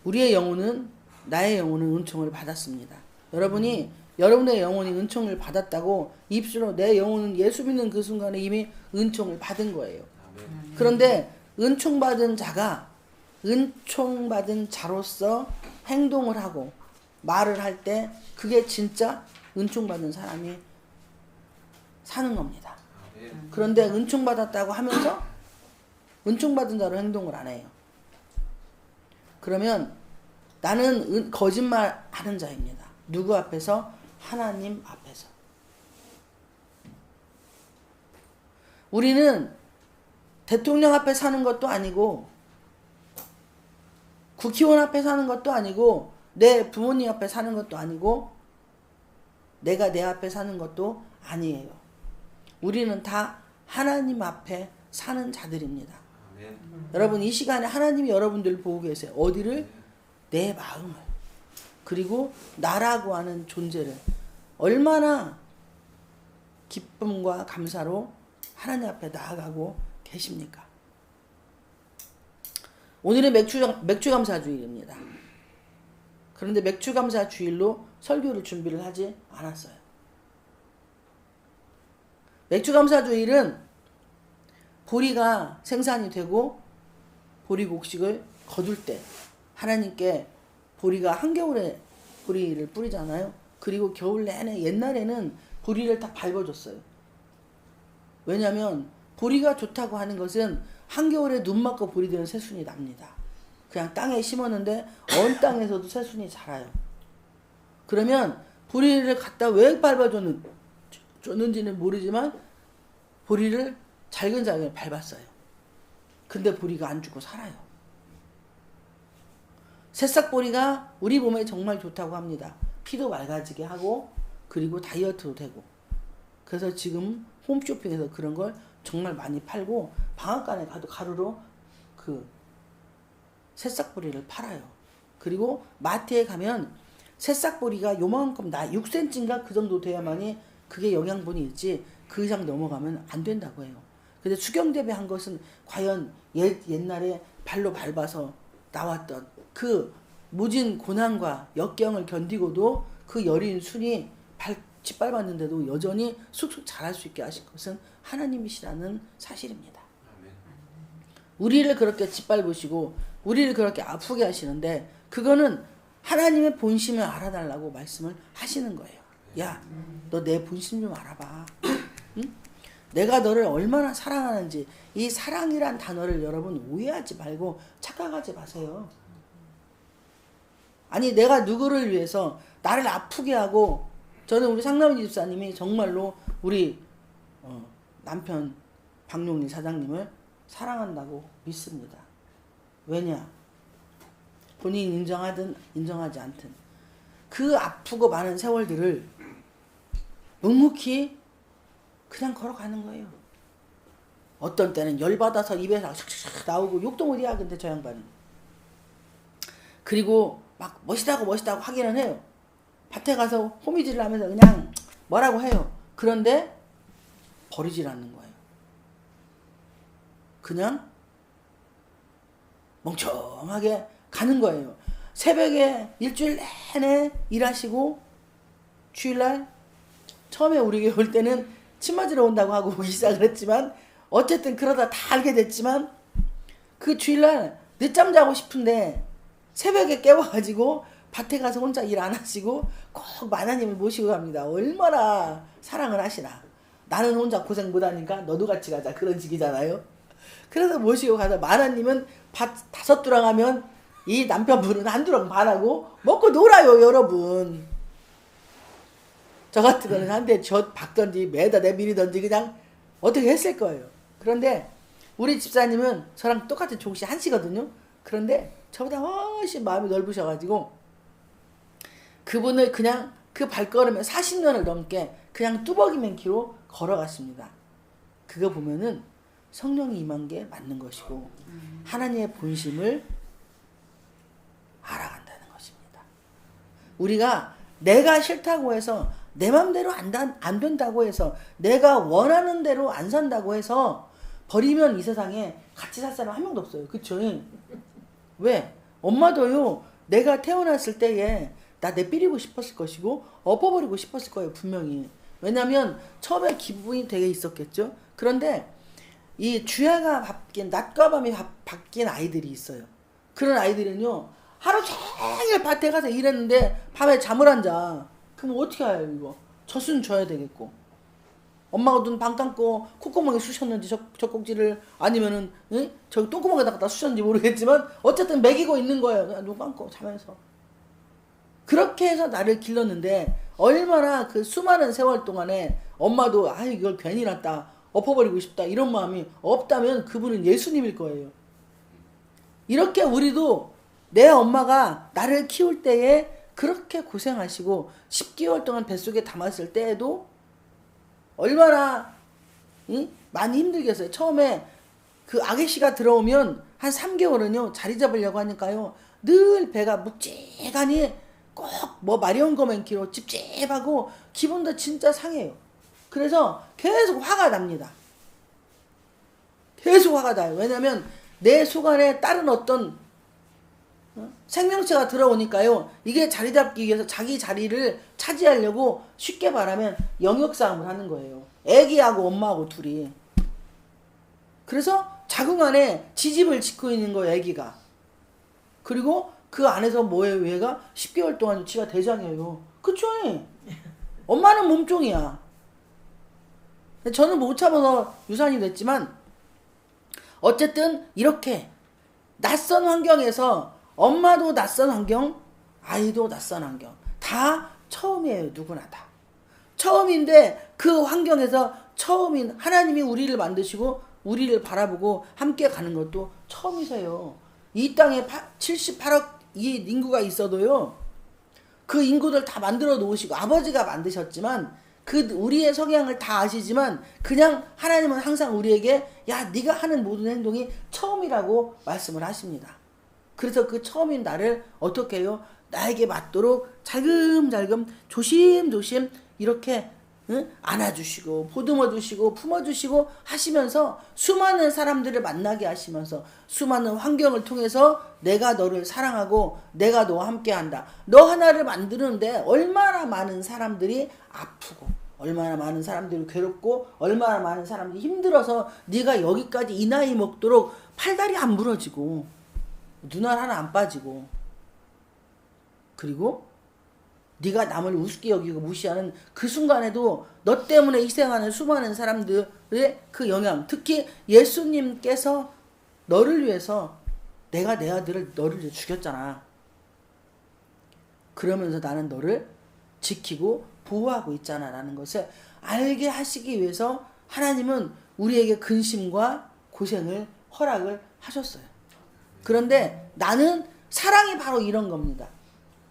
우리의 영혼은 나의 영혼은 은총을 받았습니다. 여러분이 여러분의 영혼이 은총을 받았다고 입술로 내 영혼은 예수 믿는 그 순간에 이미 은총을 받은 거예요. 그런데 은총받은 자가 은총받은 자로서 행동을 하고 말을 할 때 그게 진짜 은총받은 사람이 사는 겁니다. 그런데 은총받았다고 하면서 은총받은 자로 행동을 안 해요. 그러면 나는 거짓말 하는 자입니다. 누구 앞에서? 하나님 앞에서. 우리는 대통령 앞에 사는 것도 아니고 국회의원 앞에 사는 것도 아니고 내 부모님 앞에 사는 것도 아니고 내가 내 앞에 사는 것도 아니에요. 우리는 다 하나님 앞에 사는 자들입니다. 여러분 이 시간에 하나님이 여러분들 보고 계세요. 어디를? 내 마음을. 그리고 나라고 하는 존재를 얼마나 기쁨과 감사로 하나님 앞에 나아가고 계십니까? 오늘은 맥주감사주일입니다. 그런데 맥주감사주일로 설교를 준비를 하지 않았어요. 맥주감사주일은 보리가 생산이 되고 보리곡식을 거둘 때 하나님께 보리가 한겨울에 보리를 뿌리잖아요. 그리고 겨울 내내 옛날에는 보리를 다 밟아줬어요. 왜냐하면 보리가 좋다고 하는 것은 한겨울에 눈 맞고 보리 되는 새순이 납니다. 그냥 땅에 심었는데 언 땅에서도 새순이 자라요. 그러면 보리를 갖다 왜 밟아줬는지는 모르지만 보리를 잘근잘근 밟았어요. 근데 보리가 안 죽고 살아요. 새싹보리가 우리 몸에 정말 좋다고 합니다. 피도 맑아지게 하고 그리고 다이어트도 되고. 그래서 지금 홈쇼핑에서 그런 걸 정말 많이 팔고 방앗간에 가도 가루로 그 새싹보리를 팔아요. 그리고 마트에 가면 새싹보리가 요만큼 6cm인가 그 정도 돼야만이 그게 영양분이 있지 그 이상 넘어가면 안 된다고 해요. 근데 수경재배한 것은 과연 옛날에 발로 밟아서 나왔던 그 모진 고난과 역경을 견디고도 그 여린 순이 짓밟았는데도 여전히 쑥쑥 자랄 수 있게 하신 것은 하나님이시라는 사실입니다. 우리를 그렇게 짓밟으시고 우리를 그렇게 아프게 하시는데 그거는 하나님의 본심을 알아달라고 말씀을 하시는 거예요. 야, 너 내 본심 좀 알아봐. 응? 내가 너를 얼마나 사랑하는지. 이 사랑이란 단어를 여러분 오해하지 말고 착각하지 마세요. 아니 내가 누구를 위해서 나를 아프게 하고 저는 우리 상남이 집사님이 정말로 우리 남편 박용리 사장님을 사랑한다고 믿습니다. 왜냐? 본인이 인정하든 인정하지 않든 그 아프고 많은 세월들을 묵묵히 그냥 걸어가는 거예요. 어떤 때는 열받아서 입에서 샥샥 나오고 욕도 못해야 근데 저 양반은. 그리고 막 멋있다고 하기는 해요. 밭에 가서 호미질을 하면서 그냥 뭐라고 해요. 그런데 버리질 않는 거예요. 그냥 멍청하게 가는 거예요. 새벽에 일주일 내내 일하시고 주일날 처음에 우리 올 때는 침 맞으러 온다고 하고 오기 시작을 했지만 어쨌든 그러다 다 알게 됐지만 그 주일날 늦잠 자고 싶은데 새벽에 깨워가지고 밭에 가서 혼자 일 안 하시고 꼭 마나님을 모시고 갑니다. 얼마나 사랑을 하시나. 나는 혼자 고생 못하니까 너도 같이 가자 그런 식이잖아요. 그래서 모시고 가서 마나님은 밭 5두랑 하면 이 남편분은 1두랑 반하고 먹고 놀아요 여러분. 저 같은 거는 한 대 젖 박던지 매다 내밀이던지 그냥 어떻게 했을 거예요. 그런데 우리 집사님은 저랑 똑같은 종씨 한시거든요. 그런데 저보다 훨씬 마음이 넓으셔가지고 그분을 그냥 그 발걸음에 40년을 넘게 그냥 뚜벅이맨 키로 걸어갔습니다. 그거 보면은 성령이 임한 게 맞는 것이고 하나님의 본심을 알아간다는 것입니다. 우리가 내가 싫다고 해서 내 맘대로 안 된다고 해서 내가 원하는 대로 안 산다고 해서 버리면 이 세상에 같이 살 사람 한 명도 없어요. 그쵸? 왜? 엄마도요 내가 태어났을 때에 나 내삐리고 싶었을 것이고 엎어버리고 싶었을 거예요, 분명히. 왜냐면 처음에 기분이 되게 있었겠죠. 그런데 이 주야가 바뀐, 낮과 밤이 바뀐 아이들이 있어요. 그런 아이들은요, 하루 종일 밭에 가서 일했는데 밤에 잠을 안 자. 그럼 어떻게 해요, 이거? 젖은 줘야 되겠고. 엄마가 눈 방 감고 콧구멍에 쑤셨는지 젖꼭지를, 아니면은 저 똥구멍에다가 쑤셨는지 모르겠지만 어쨌든 먹이고 있는 거예요. 그냥 눈 감고 자면서. 그렇게 해서 나를 길렀는데 얼마나 그 수많은 세월 동안에 엄마도 이걸 괜히 낳았다, 엎어버리고 싶다, 이런 마음이 없다면 그분은 예수님일 거예요. 이렇게 우리도 내 엄마가 나를 키울 때에 그렇게 고생하시고 10개월 동안 뱃속에 담았을 때에도 얼마나 많이 힘들겠어요. 처음에 그 아기씨가 들어오면 한 3개월은요 자리 잡으려고 하니까요 늘 배가 묵직하니 꼭 뭐 마려운 거만 키로 찝찝하고 기분도 진짜 상해요. 그래서 계속 화가 납니다. 계속 화가 나요. 왜냐면 내 속 안에 다른 어떤 생명체가 들어오니까요, 이게 자리 잡기 위해서 자기 자리를 차지하려고 쉽게 말하면 영역 싸움을 하는 거예요. 애기하고 엄마하고 둘이. 그래서 자궁 안에 지집을 짓고 있는 거예요, 애기가. 그리고 그 안에서 뭐예요, 얘가? 10개월 동안 지가 대장이에요. 그쵸? 엄마는 몸종이야. 저는 못 참아서 유산이 됐지만 어쨌든 이렇게 낯선 환경에서 엄마도 낯선 환경, 아이도 낯선 환경, 다 처음이에요. 누구나 다 처음인데 그 환경에서 처음인 하나님이 우리를 만드시고 우리를 바라보고 함께 가는 것도 처음이세요. 이 땅에 78억 이 인구가 있어도요, 그 인구들 다 만들어 놓으시고 아버지가 만드셨지만 그 우리의 성향을 다 아시지만 그냥 하나님은 항상 우리에게 야, 네가 하는 모든 행동이 처음이라고 말씀을 하십니다. 그래서 그 처음인 나를 어떻게 해요? 나에게 맞도록 잘금잘금 조심조심 이렇게 안아주시고 보듬어주시고 품어주시고 하시면서 수많은 사람들을 만나게 하시면서 수많은 환경을 통해서 내가 너를 사랑하고 내가 너와 함께한다. 너 하나를 만드는데 얼마나 많은 사람들이 아프고 얼마나 많은 사람들이 괴롭고 얼마나 많은 사람들이 힘들어서 네가 여기까지 이 나이 먹도록 팔다리 안 부러지고 눈알 하나 안 빠지고, 그리고 네가 남을 우습게 여기고 무시하는 그 순간에도 너 때문에 희생하는 수많은 사람들의 그 영향, 특히 예수님께서 너를 위해서 내가 내 아들을 너를 죽였잖아. 그러면서 나는 너를 지키고 보호하고 있잖아 라는 것을 알게 하시기 위해서 하나님은 우리에게 근심과 고생을 허락을 하셨어요. 그런데 나는 사랑이 바로 이런 겁니다.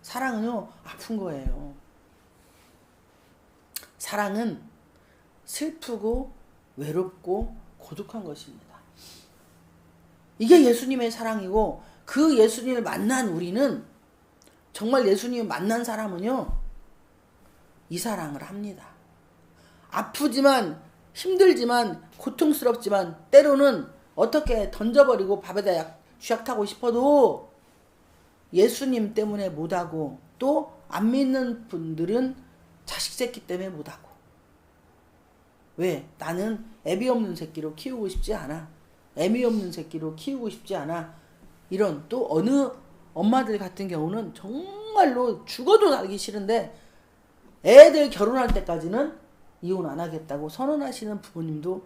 사랑은요, 아픈 거예요. 사랑은 슬프고 외롭고 고독한 것입니다. 이게 예수님의 사랑이고, 그 예수님을 만난 우리는, 정말 예수님을 만난 사람은요, 이 사랑을 합니다. 아프지만 힘들지만 고통스럽지만 때로는 어떻게 던져버리고 밥에다 쥐약 타고 싶어도 예수님 때문에 못하고, 또 안 믿는 분들은 자식 새끼 때문에 못하고. 왜? 나는 애비 없는 새끼로 키우고 싶지 않아. 애미 없는 새끼로 키우고 싶지 않아. 이런, 또 어느 엄마들 같은 경우는 정말로 죽어도 살기 싫은데 애들 결혼할 때까지는 이혼 안 하겠다고 선언하시는 부모님도,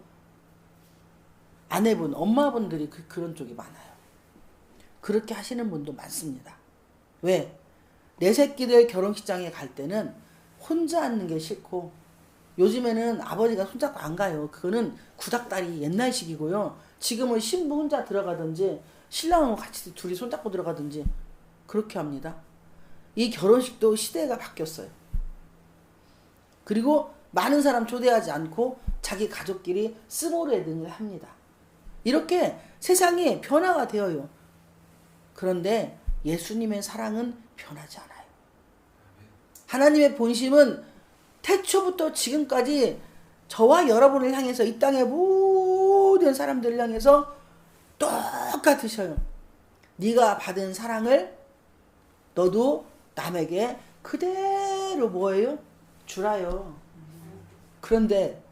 아내분, 엄마분들이 그런 쪽이 많아요. 그렇게 하시는 분도 많습니다. 왜? 내 새끼들 결혼식장에 갈 때는 혼자 앉는 게 싫고, 요즘에는 아버지가 손잡고 안 가요. 그거는 구닥다리 옛날식이고요. 지금은 신부 혼자 들어가든지 신랑하고 같이 둘이 손잡고 들어가든지 그렇게 합니다. 이 결혼식도 시대가 바뀌었어요. 그리고 많은 사람 초대하지 않고 자기 가족끼리 스몰 웨딩을 합니다. 이렇게 세상이 변화가 되어요. 그런데 예수님의 사랑은 변하지 않아요. 하나님의 본심은 태초부터 지금까지 저와 여러분을 향해서, 이 땅의 모든 사람들을 향해서 똑같으셔요. 네가 받은 사랑을 너도 남에게 그대로 뭐예요? 주라요. 그런데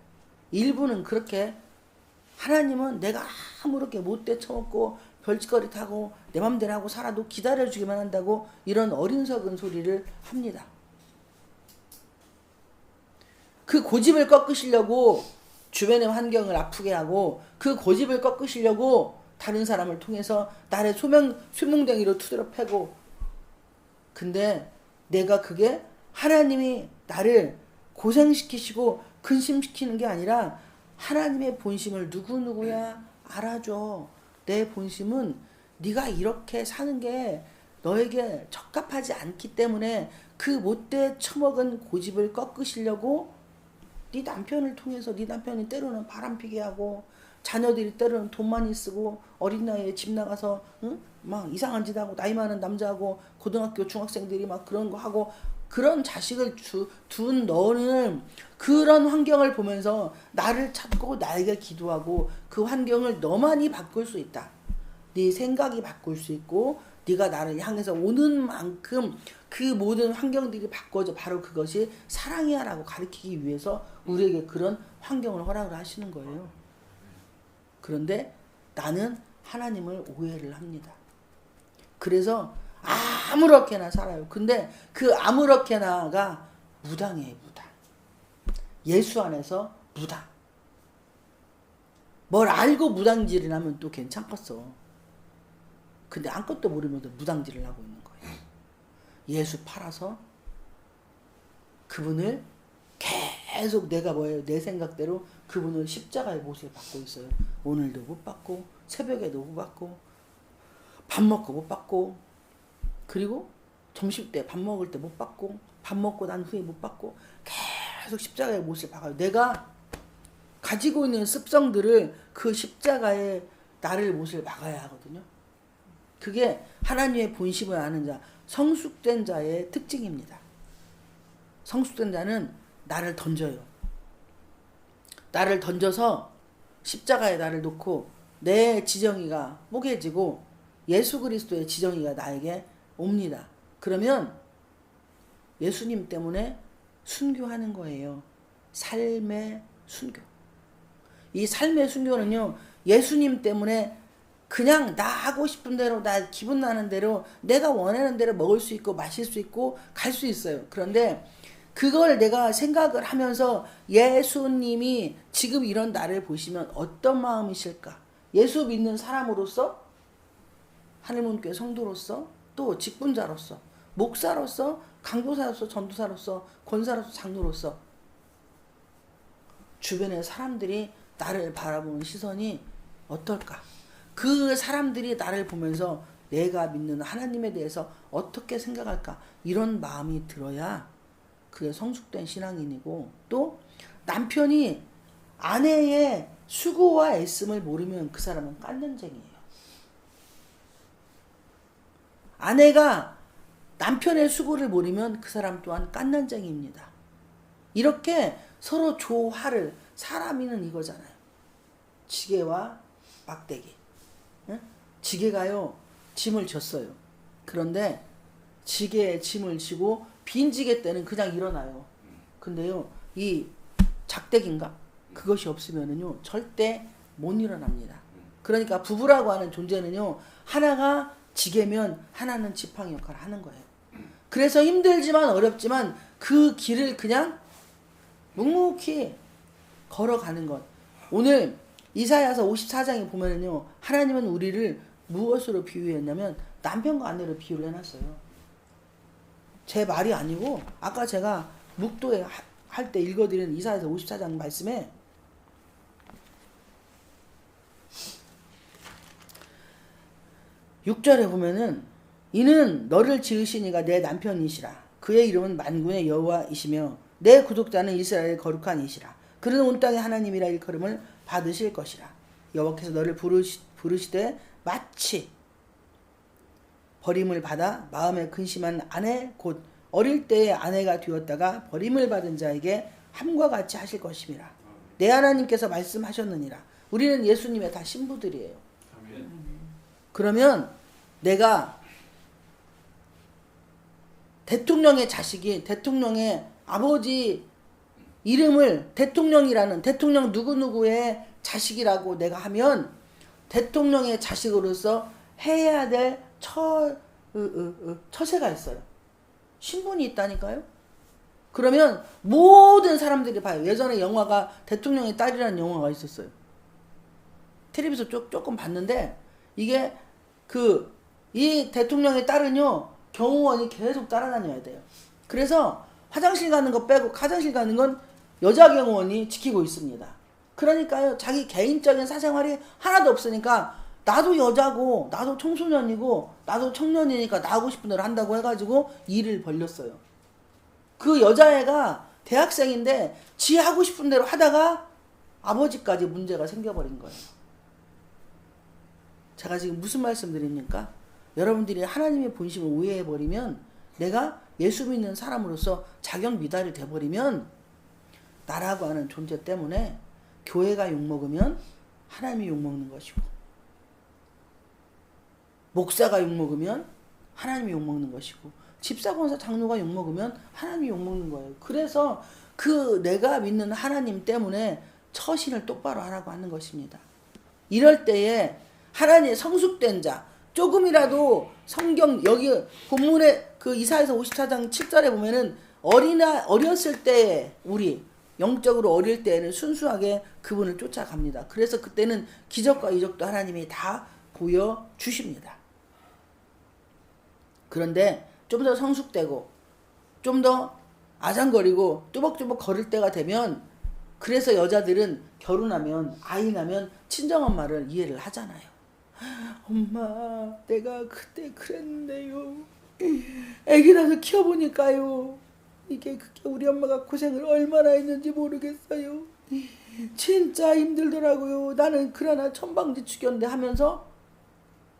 일부는 그렇게 하나님은 내가 아무렇게 못돼 처먹고 별짓거리 타고 내 맘대로 하고 살아도 기다려주기만 한다고 이런 어린석은 소리를 합니다. 그 고집을 꺾으시려고 주변의 환경을 아프게 하고 그 고집을 꺾으시려고 다른 사람을 통해서 나를 소명댕이로 투드려 패고 근데 내가 그게 하나님이 나를 고생시키시고 근심시키는 게 아니라 하나님의 본심을 누구누구야 알아줘. 내 본심은 네가 이렇게 사는 게 너에게 적합하지 않기 때문에 그 못돼 처먹은 고집을 꺾으시려고 네 남편을 통해서 네 남편이 때로는 바람피게 하고 자녀들이 때로는 돈 많이 쓰고 어린 나이에 집 나가서 응? 막 이상한 짓 하고 나이 많은 남자하고 고등학교 중학생들이 막 그런 거 하고 그런 자식을 둔 너는 그런 환경을 보면서 나를 찾고 나에게 기도하고 그 환경을 너만이 바꿀 수 있다. 네 생각이 바꿀 수 있고 네가 나를 향해서 오는 만큼 그 모든 환경들이 바꿔져 바로 그것이 사랑이야 라고 가르치기 위해서 우리에게 그런 환경을 허락을 하시는 거예요. 그런데 나는 하나님을 오해를 합니다. 그래서 아무렇게나 살아요. 근데 그 아무렇게나가 무당이에요. 무당. 예수 안에서 무당. 뭘 알고 무당질을 하면 또 괜찮겠어. 근데 아무것도 모르면서 무당질을 하고 있는 거예요. 예수 팔아서 그분을 계속 내가 뭐예요? 내 생각대로 그분을 십자가의 못을 받고 있어요. 오늘도 못 받고 새벽에도 못 받고 밥 먹고 못 받고 그리고 점심때 밥 먹을 때 못 받고 밥 먹고 난 후에 못 받고 계속 십자가의 못을 박아요. 내가 가지고 있는 습성들을 그 십자가에 나를 못을 막아야 하거든요. 그게 하나님의 본심을 아는 자, 성숙된 자의 특징입니다. 성숙된 자는 나를 던져요. 나를 던져서 십자가에 나를 놓고 내 지정의가 뽀개지고 예수 그리스도의 지정의가 나에게 옵니다. 그러면 예수님 때문에 순교하는 거예요. 삶의 순교. 이 삶의 순교는요. 예수님 때문에 그냥 나 하고 싶은 대로 나 기분 나는 대로 내가 원하는 대로 먹을 수 있고 마실 수 있고 갈 수 있어요. 그런데 그걸 내가 생각을 하면서 예수님이 지금 이런 나를 보시면 어떤 마음이실까? 예수 믿는 사람으로서 하늘문교회 성도로서 또 직분자로서 목사로서 강도사로서 전도사로서 권사로서 장로로서 주변의 사람들이 나를 바라보는 시선이 어떨까? 그 사람들이 나를 보면서 내가 믿는 하나님에 대해서 어떻게 생각할까? 이런 마음이 들어야 그게 성숙된 신앙인이고 또 남편이 아내의 수고와 애씀을 모르면 그 사람은 깐년쟁이에요. 아내가 남편의 수고를 모르면 그 사람 또한 깐난쟁이입니다. 이렇게 서로 조화를 사람이는 이거잖아요. 지게와 막대기. 응? 지게가요 짐을 졌어요. 그런데 지게에 짐을 지고 빈 지게 때는 그냥 일어나요. 근데요 이 작대기인가 그것이 없으면은요 절대 못 일어납니다. 그러니까 부부라고 하는 존재는요 하나가 지게면 하나는 지팡이 역할을 하는 거예요. 그래서 힘들지만 어렵지만 그 길을 그냥 묵묵히 걸어가는 것. 오늘 이사야서 54장에 보면은요 하나님은 우리를 무엇으로 비유했냐면 남편과 아내로 비유를 해놨어요. 제 말이 아니고 아까 제가 묵도에 할 때 읽어드린 이사야서 54장 말씀에 6절에 보면은 이는 너를 지으신 이가 내 남편이시라. 그의 이름은 만군의 여호와이시며 내 구속자는 이스라엘의 거룩한 이시라. 그는 온 땅의 하나님이라 일컬음을 받으실 것이라. 여호와께서 너를 부르시되 마치 버림을 받아 마음에 근심한 아내 곧 어릴 때의 아내가 되었다가 버림을 받은 자에게 함과 같이 하실 것임이라. 내 하나님께서 말씀하셨느니라. 우리는 예수님의 다 신부들이에요. 그러면 내가 대통령의 자식이 대통령의 아버지 이름을 대통령이라는 대통령 누구누구의 자식이라고 내가 하면 대통령의 자식으로서 해야 될 처세가 있어요. 신분이 있다니까요. 그러면 모든 사람들이 봐요. 예전에 영화가 대통령의 딸이라는 영화가 있었어요. 텔레비전 조금 봤는데 이게 이 대통령의 딸은요 경호원이 계속 따라다녀야 돼요. 그래서 화장실 가는 거 빼고 화장실 가는 건 여자 경호원이 지키고 있습니다. 그러니까요 자기 개인적인 사생활이 하나도 없으니까 나도 여자고 나도 청소년이고 나도 청년이니까 나 하고 싶은 대로 한다고 해가지고 일을 벌렸어요. 그 여자애가 대학생인데 지 하고 싶은 대로 하다가 아버지까지 문제가 생겨버린 거예요. 제가 지금 무슨 말씀 드립니까? 여러분들이 하나님의 본심을 오해해버리면 내가 예수 믿는 사람으로서 자격 미달이 돼버리면 나라고 하는 존재 때문에 교회가 욕먹으면 하나님이 욕먹는 것이고 목사가 욕먹으면 하나님이 욕먹는 것이고 집사, 권사, 장로가 욕먹으면 하나님이 욕먹는 거예요. 그래서 내가 믿는 하나님 때문에 처신을 똑바로 하라고 하는 것입니다. 이럴 때에 하나님의 성숙된 자 조금이라도 성경 여기 본문에 이사야서 54장 7절에 보면은 어렸을 때 우리 영적으로 어릴 때에는 순수하게 그분을 쫓아갑니다. 그래서 그때는 기적과 이적도 하나님이 다 보여주십니다. 그런데 좀 더 성숙되고 좀 더 아장거리고 뚜벅뚜벅 걸을 때가 되면 그래서 여자들은 결혼하면 아이 나면 친정엄마를 이해를 하잖아요. 엄마 내가 그때 그랬는데요. 애기 낳아서 키워보니까요. 그게 우리 엄마가 고생을 얼마나 했는지 모르겠어요. 진짜 힘들더라고요. 나는 그러나 천방지축이었는데 하면서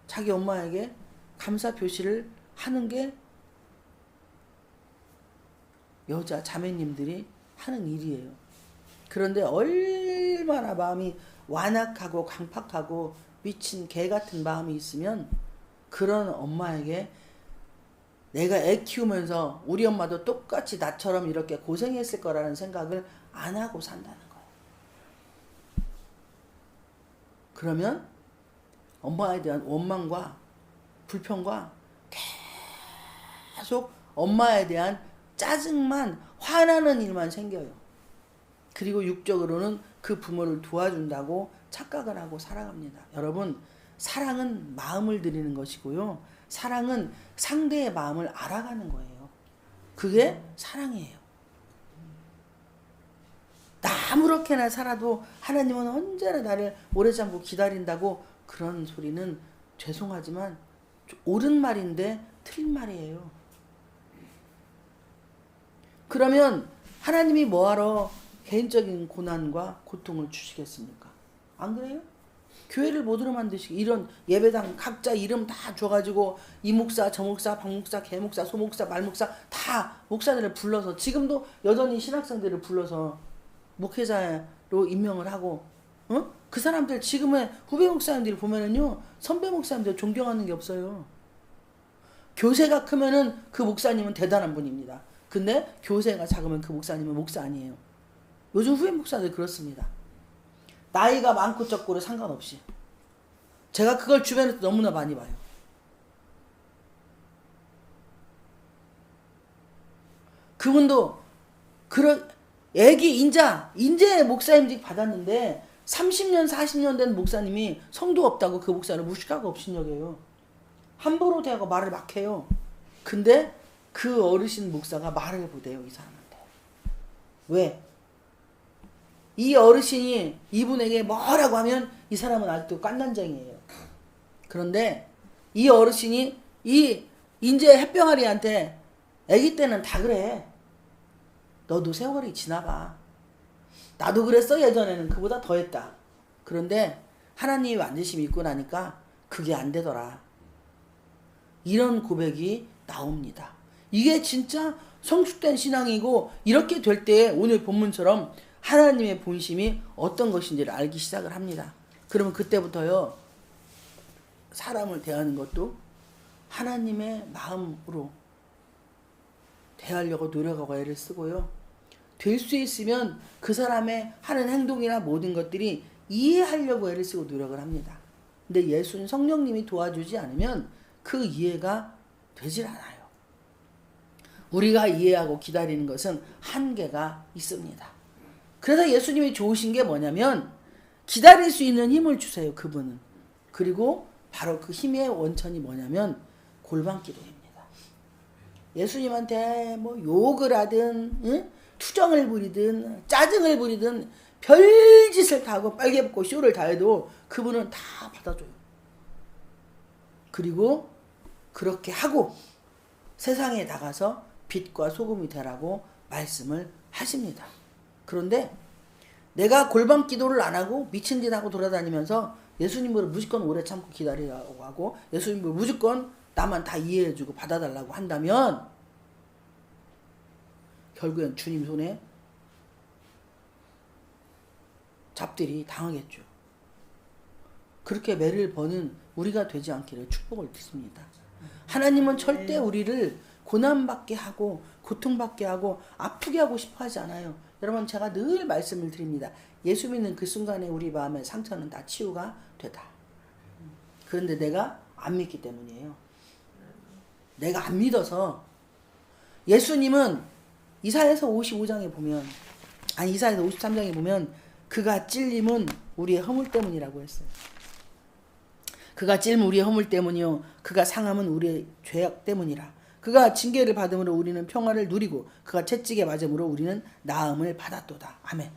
자기 엄마에게 감사 표시를 하는 게 여자 자매님들이 하는 일이에요. 그런데 얼마나 마음이 완악하고 강팍하고 미친 개 같은 마음이 있으면 그런 엄마에게 내가 애 키우면서 우리 엄마도 똑같이 나처럼 이렇게 고생했을 거라는 생각을 안 하고 산다는 거예요. 그러면 엄마에 대한 원망과 불평과 계속 엄마에 대한 짜증만 화나는 일만 생겨요. 그리고 육적으로는 그 부모를 도와준다고 착각을 하고 살아갑니다. 여러분 사랑은 마음을 드리는 것이고요. 사랑은 상대의 마음을 알아가는 거예요. 그게 사랑이에요. 나 아무렇게나 살아도 하나님은 언제나 나를 오래 참고 기다린다고 그런 소리는 죄송하지만 옳은 말인데 틀린 말이에요. 그러면 하나님이 뭐하러 개인적인 고난과 고통을 주시겠습니까? 안 그래요? 교회를 뭐로 만드시고 이런 예배당 각자 이름 다 줘가지고 이 목사 저 목사 박 목사 개 목사 소 목사 말 목사 다 목사들을 불러서 지금도 여전히 신학생들을 불러서 목회자로 임명을 하고 그 사람들 지금의 후배 목사님들 보면은요 선배 목사님들 존경하는 게 없어요. 교세가 크면은 그 목사님은 대단한 분입니다. 근데 교세가 작으면 그 목사님은 목사 아니에요. 요즘 후배 목사들 그렇습니다. 나이가 많고 적고를 상관없이. 제가 그걸 주변에서 너무나 많이 봐요. 그분도 애기 인제 목사임직 받았는데 30년 40년 된 목사님이 성도 없다고 그 목사를 무식하고 업신여겨요. 함부로 대하고 말을 막 해요. 근데 그 어르신 목사가 말을 못해요 이 사람한테. 왜? 이 어르신이 이분에게 뭐라고 하면 이 사람은 아직도 깐난쟁이에요. 그런데 이 어르신이 이 인제 햇병아리한테 아기 때는 다 그래. 너도 세월이 지나가. 나도 그랬어 예전에는. 그보다 더 했다. 그런데 하나님이 완전히 믿고 나니까 그게 안 되더라. 이런 고백이 나옵니다. 이게 진짜 성숙된 신앙이고 이렇게 될 때 오늘 본문처럼 하나님의 본심이 어떤 것인지를 알기 시작을 합니다. 그러면 그때부터요 사람을 대하는 것도 하나님의 마음으로 대하려고 노력하고 애를 쓰고요. 될 수 있으면 그 사람의 하는 행동이나 모든 것들이 이해하려고 애를 쓰고 노력을 합니다. 근데 예수님 성령님이 도와주지 않으면 그 이해가 되질 않아요. 우리가 이해하고 기다리는 것은 한계가 있습니다. 그래서 예수님이 좋으신 게 뭐냐면 기다릴 수 있는 힘을 주세요. 그분은. 그리고 바로 그 힘의 원천이 뭐냐면 골방기도입니다. 예수님한테 뭐 욕을 하든 응? 투정을 부리든 짜증을 부리든 별짓을 다 하고 빨개벗고 쇼를 다 해도 그분은 다 받아줘요. 그리고 그렇게 하고 세상에 나가서 빛과 소금이 되라고 말씀을 하십니다. 그런데 내가 골방 기도를 안 하고 미친 짓 하고 돌아다니면서 예수님을 무조건 오래 참고 기다리라고 하고 예수님을 무조건 나만 다 이해해주고 받아달라고 한다면 결국엔 주님 손에 잡들이 당하겠죠. 그렇게 매를 버는 우리가 되지 않기를 축복을 드립니다. 하나님은 절대 우리를 고난받게 하고 고통받게 하고 아프게 하고 싶어 하지 않아요. 여러분 제가 늘 말씀을 드립니다. 예수 믿는 그 순간에 우리 마음의 상처는 다 치유가 되다. 그런데 내가 안 믿기 때문이에요. 내가 안 믿어서 예수님은 이사야서 55장에 보면 이사야서 53장에 보면 그가 찔림은 우리의 허물 때문이라고 했어요. 그가 찔림 우리의 허물 때문이요 그가 상함은 우리의 죄악 때문이라. 그가 징계를 받음으로 우리는 평화를 누리고 그가 채찍에 맞음으로 우리는 나음을 받았도다. 아멘.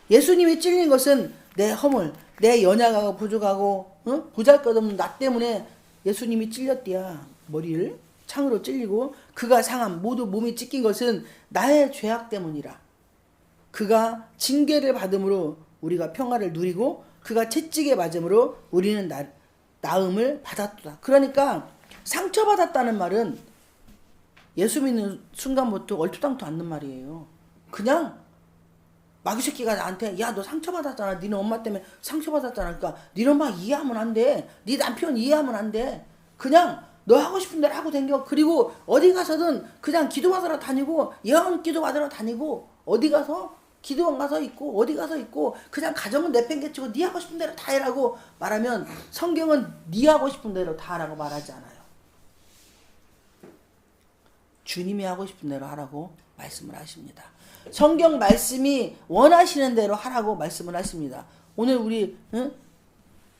예수님이 찔린 것은 내 허물, 내 연약하고 부족하고 보잘것없는 나 때문에 예수님이 찔렸디야. 머리를 창으로 찔리고 그가 상함 모두 몸이 찢긴 것은 나의 죄악 때문이라. 그가 징계를 받음으로 우리가 평화를 누리고 그가 채찍에 맞음으로 우리는 나음을 받았도다. 그러니까 상처받았다는 말은 예수 믿는 순간부터 얼토당토 않는 말이에요. 그냥 마귀 새끼가 나한테 야 너 상처받았잖아. 니네 엄마 때문에 상처받았잖아. 그러니까 니네 엄마 이해하면 안 돼. 니 남편 이해하면 안 돼. 그냥 너 하고 싶은 대로 하고 댕겨. 그리고 어디 가서든 그냥 기도받으러 다니고 예언 기도받으러 다니고 어디 가서 기도원 가서 있고 어디 가서 있고 그냥 가정은 내팽개치고 네 하고 싶은 대로 다 해라고 말하면 성경은 네 하고 싶은 대로 다 하라고 말하지 않아요. 주님이 하고 싶은 대로 하라고 말씀을 하십니다. 성경 말씀이 원하시는 대로 하라고 말씀을 하십니다. 오늘 우리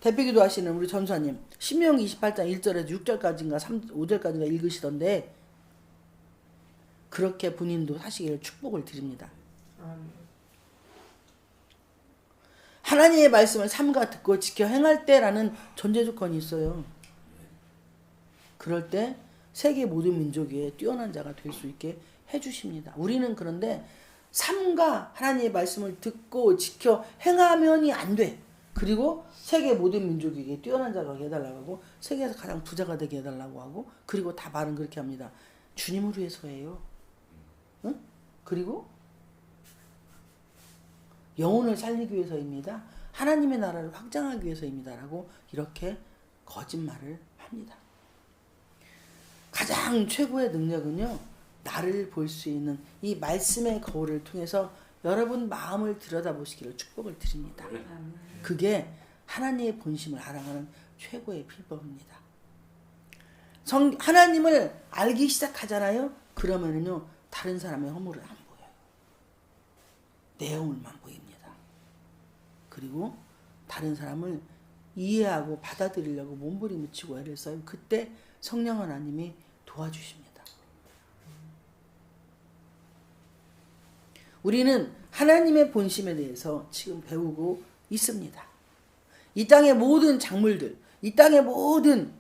대표기도 하시는 우리 전사님 신명기 28장 1절에서 6절까지인가 5절까지인가 읽으시던데 그렇게 본인도 하시기를 축복을 드립니다. 하나님의 말씀을 삼가 듣고 지켜 행할 때라는 전제 조건이 있어요. 그럴 때 세계 모든 민족 위에 뛰어난 자가 될 수 있게 해주십니다. 우리는 그런데 삼가 하나님의 말씀을 듣고 지켜 행하면이 안 돼. 그리고 세계 모든 민족에게 뛰어난 자가 해달라고 하고 세계에서 가장 부자가 되게 해달라고 하고 그리고 다 말은 그렇게 합니다. 주님을 위해서예요. 응? 그리고 영혼을 살리기 위해서입니다. 하나님의 나라를 확장하기 위해서입니다. 라고 이렇게 거짓말을 합니다. 가장 최고의 능력은요. 나를 볼 수 있는 이 말씀의 거울을 통해서 여러분 마음을 들여다보시기를 축복을 드립니다. 그게 하나님의 본심을 알아가는 최고의 비법입니다. 하나님을 알기 시작하잖아요. 그러면은요. 다른 사람의 허물은 안 보여요. 내 허물만 보입니다. 그리고 다른 사람을 이해하고 받아들이려고 몸부림치고 애를 써요. 그때 성령 하나님이 도와주십니다. 우리는 하나님의 본심에 대해서 지금 배우고 있습니다. 이 땅의 모든 작물들, 이 땅의 모든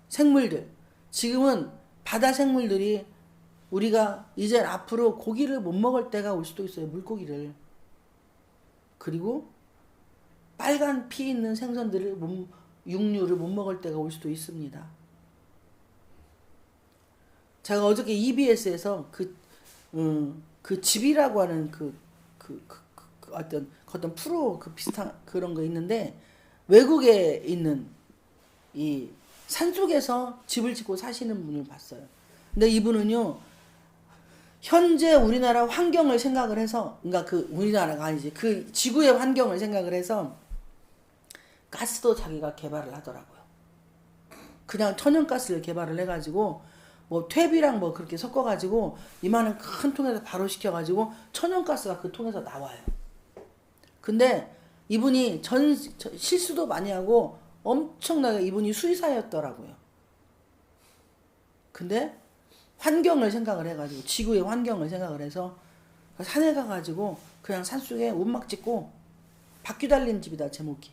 생물들, 지금은 바다 생물들이 우리가 이제 앞으로 고기를 못 먹을 때가 올 수도 있어요. 물고기를. 그리고 빨간 피 있는 생선들을 육류를 못 먹을 때가 올 수도 있습니다. 제가 어저께 EBS에서 그 집이라고 하는 어떤 프로 비슷한 그런 거 있는데 외국에 있는 이 산속에서 집을 짓고 사시는 분을 봤어요. 근데 이분은요 현재 우리나라 환경을 생각을 해서, 그러니까 그 우리나라가 아니지, 그 지구의 환경을 생각을 해서 가스도 자기가 개발을 하더라고요. 그냥 천연가스를 개발을 해가지고 뭐 퇴비랑 뭐 그렇게 섞어가지고 이만한 큰 통에서 바로 시켜가지고 천연가스가 그 통에서 나와요. 근데 이분이 실수도 많이 하고 엄청나게 이분이 수의사였더라고요. 근데 환경을 생각을 해가지고, 지구의 환경을 생각을 해서 산에 가가지고 그냥 산속에 움막 짓고, 바퀴 달린 집이다 제목이.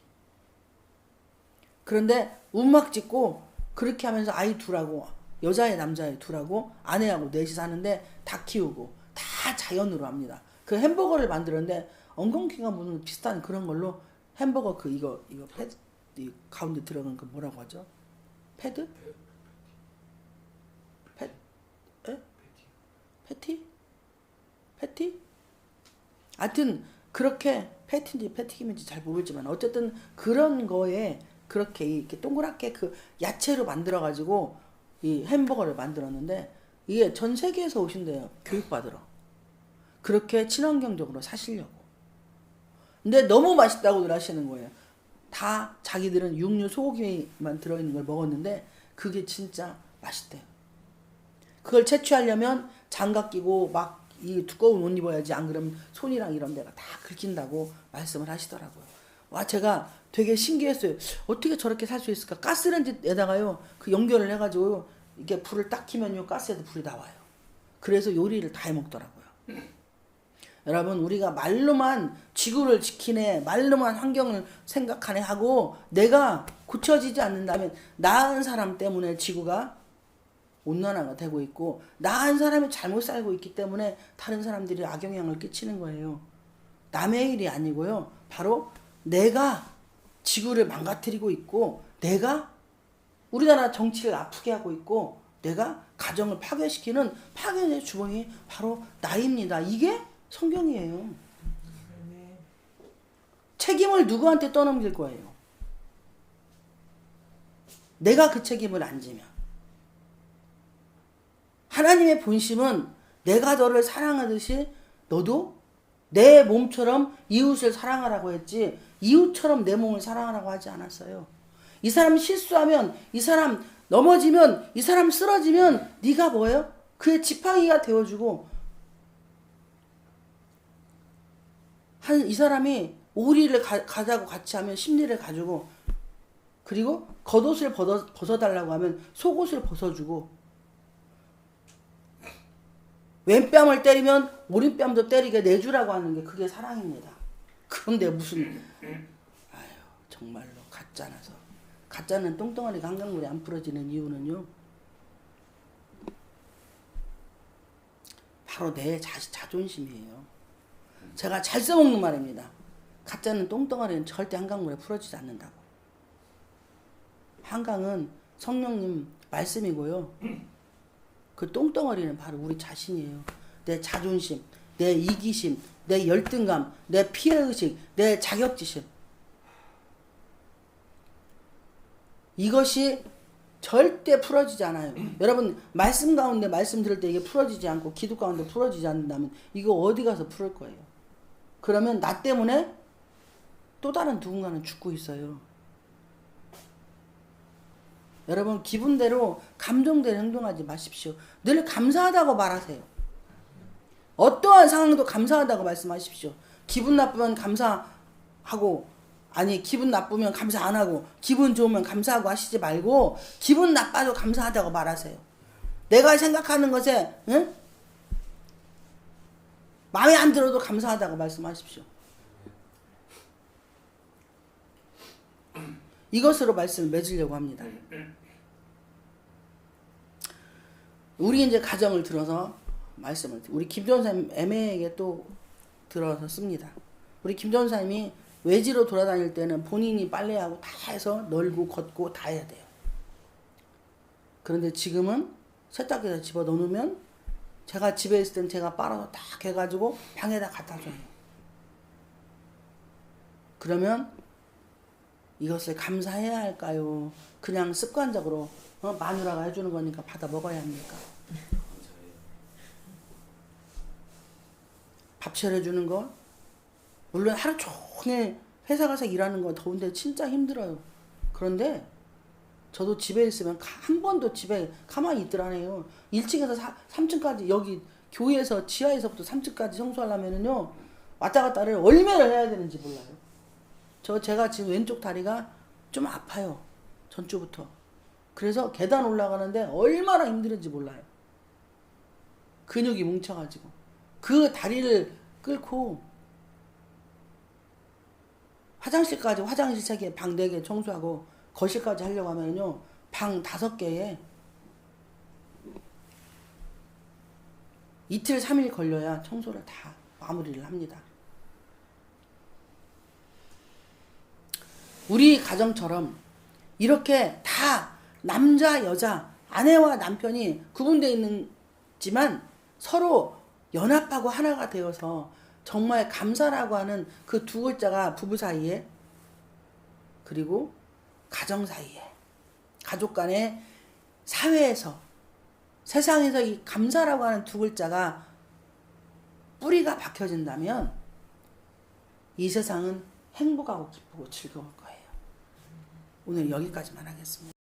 그런데 움막 짓고 그렇게 하면서 아이 둘하고, 여자애 남자애 둘하고 아내하고 넷이 사는데 다 키우고 다 자연으로 합니다. 그 햄버거를 만들었는데 엉겅퀴가 무슨 비슷한 그런 걸로 햄버거 그 이거 패드, 이 가운데 들어간 거 뭐라고 하죠? 패드? 패티? 패티? 하여튼 그렇게 패티인지 패티김인지 잘 모르지만 어쨌든 그런 거에 그렇게 이렇게 동그랗게 그 야채로 만들어 가지고 이 햄버거를 만들었는데, 이게 전 세계에서 오신대요. 교육받으러. 그렇게 친환경적으로 사시려고. 근데 너무 맛있다고들 하시는 거예요. 다 자기들은 육류 소고기만 들어있는 걸 먹었는데 그게 진짜 맛있대요. 그걸 채취하려면 장갑 끼고 막 이 두꺼운 옷 입어야지, 안 그러면 손이랑 이런 데가 다 긁힌다고 말씀을 하시더라고요. 와, 제가 되게 신기했어요. 어떻게 저렇게 살 수 있을까? 가스렌지에다가요, 그 연결을 해가지고 이게 불을 딱 켜면요, 가스에도 불이 나와요. 그래서 요리를 다 해먹더라고요. 여러분, 우리가 말로만 지구를 지키네, 말로만 환경을 생각하네 하고 내가 고쳐지지 않는다면 나은 사람 때문에 지구가 온난화가 되고 있고, 나은 사람이 잘못 살고 있기 때문에 다른 사람들이 악영향을 끼치는 거예요. 남의 일이 아니고요. 바로 내가 지구를 망가뜨리고 있고, 내가 우리나라 정치를 아프게 하고 있고, 내가 가정을 파괴시키는 파괴의 주범이 바로 나입니다. 이게 성경이에요. 책임을 누구한테 떠넘길 거예요? 내가 그 책임을 안 지면. 하나님의 본심은 내가 너를 사랑하듯이 너도 내 몸처럼 이웃을 사랑하라고 했지, 이웃처럼 내 몸을 사랑하라고 하지 않았어요. 이 사람 실수하면, 이 사람 넘어지면, 이 사람 쓰러지면 네가 뭐예요? 그의 지팡이가 되어주고, 이 사람이 오리를 가자고 같이 하면 심리를 가지고, 그리고 겉옷을 벗어달라고 하면 속옷을 벗어주고, 왼뺨을 때리면 오른뺨도 때리게 내주라고 하는 게 그게 사랑입니다. 그런데 무슨, 아유, 정말로 가짜라서. 가짜는 똥덩어리가 한강물에 안 풀어지는 이유는요, 바로 내 자존심이에요. 제가 잘 써먹는 말입니다. 가짜는 똥덩어리는 절대 한강물에 풀어지지 않는다고. 한강은 성령님 말씀이고요. 그 똥덩어리는 바로 우리 자신이에요. 내 자존심, 내 이기심, 내 열등감, 내 피해의식, 내 자격지심. 이것이 절대 풀어지지 않아요. 여러분, 말씀 가운데 말씀 들을 때 이게 풀어지지 않고 기도 가운데 풀어지지 않는다면 이거 어디 가서 풀을 거예요? 그러면 나 때문에 또 다른 누군가는 죽고 있어요. 여러분, 기분대로 감정대로 행동하지 마십시오. 늘 감사하다고 말하세요. 어떠한 상황도 감사하다고 말씀하십시오. 기분 나쁘면 감사하고, 아니 기분 나쁘면 감사 안 하고, 기분 좋으면 감사하고 하시지 말고 기분 나빠도 감사하다고 말하세요. 내가 생각하는 것에 마음에 안 들어도 감사하다고 말씀하십시오. 이것으로 말씀을 맺으려고 합니다. 우리 이제 가정을 들어서 말씀을, 우리 김 전사님 애매하게 또 들어서 씁니다. 우리 김 전사님이 외지로 돌아다닐 때는 본인이 빨래하고 다 해서 널고 걷고 다 해야 돼요. 그런데 지금은 세탁기에다 집어 넣으면 제가 집에 있을 땐 제가 빨아서 딱 해가지고 방에다 갖다 줘요. 그러면 이것을 감사해야 할까요? 그냥 습관적으로 마누라가 해주는 거니까 받아 먹어야 합니까? 밥 차려주는 거. 물론 하루 종일 회사 가서 일하는 거 더운데 진짜 힘들어요. 그런데 저도 집에 있으면 한 번도 집에 가만히 있들 안 해요. 1층에서 3층까지 여기 교회에서 지하에서부터 3층까지 청소하려면은요 왔다 갔다를 얼마나 해야 되는지 몰라요. 제가 지금 왼쪽 다리가 좀 아파요. 전주부터. 그래서 계단 올라가는데 얼마나 힘들은지 몰라요. 근육이 뭉쳐가지고 그 다리를 끌고 화장실까지 화장실 3개, 방 4개 청소하고 거실까지 하려고 하면요 방 5개에 이틀 3일 걸려야 청소를 다 마무리를 합니다. 우리 가정처럼 이렇게 다 남자 여자 아내와 남편이 구분되어 있지만 서로 연합하고 하나가 되어서 정말 감사라고 하는 그 2글자가 부부 사이에 그리고 가정 사이에 가족 간에 사회에서 세상에서 이 감사라고 하는 2글자가 뿌리가 박혀진다면 이 세상은 행복하고 기쁘고 즐거울 거예요. 오늘 여기까지만 하겠습니다.